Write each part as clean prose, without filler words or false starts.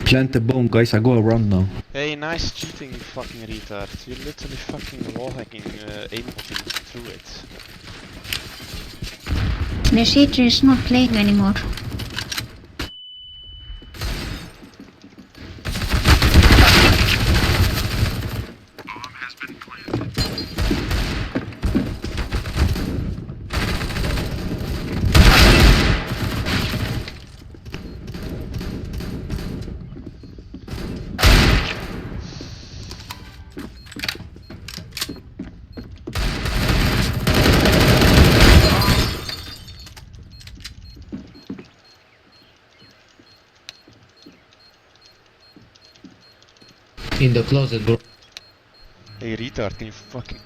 Plant the bomb, guys. I go around now. Hey, nice cheating, you fucking retard. You're literally fucking wallhacking, aimbotting through it. The cheater is not playing anymore. In the closet, bro. Hey, retard, can you fucking...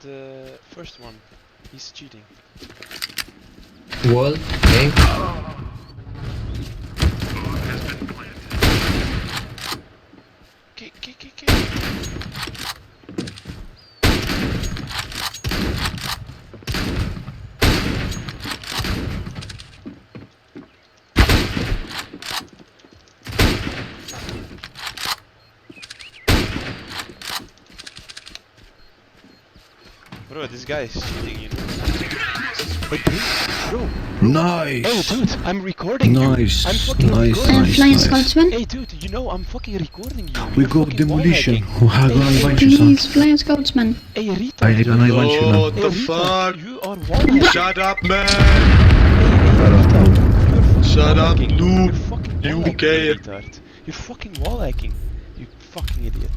The first one, he's cheating. Wall, okay. Kick. Bro, this guy is cheating, you know. Wait, bro. Nice. Oh, dude, I'm recording Nice. you. I'm fucking Nice. recording you. Flying Scotsman? Hey, dude, you know I'm fucking recording you. We You're go fucking demolition. wallhacking. How do I Hey, invite you, son? Please, Flying Scotsman. Hey, retard. I gonna invite you now. What the Hey, fuck? retard, you are wallhacking. Shut up, man! You're Shut up, wallhacking. noob. You're fucking You wallhacking, gay. retard. You're fucking wallhacking. You fucking idiot.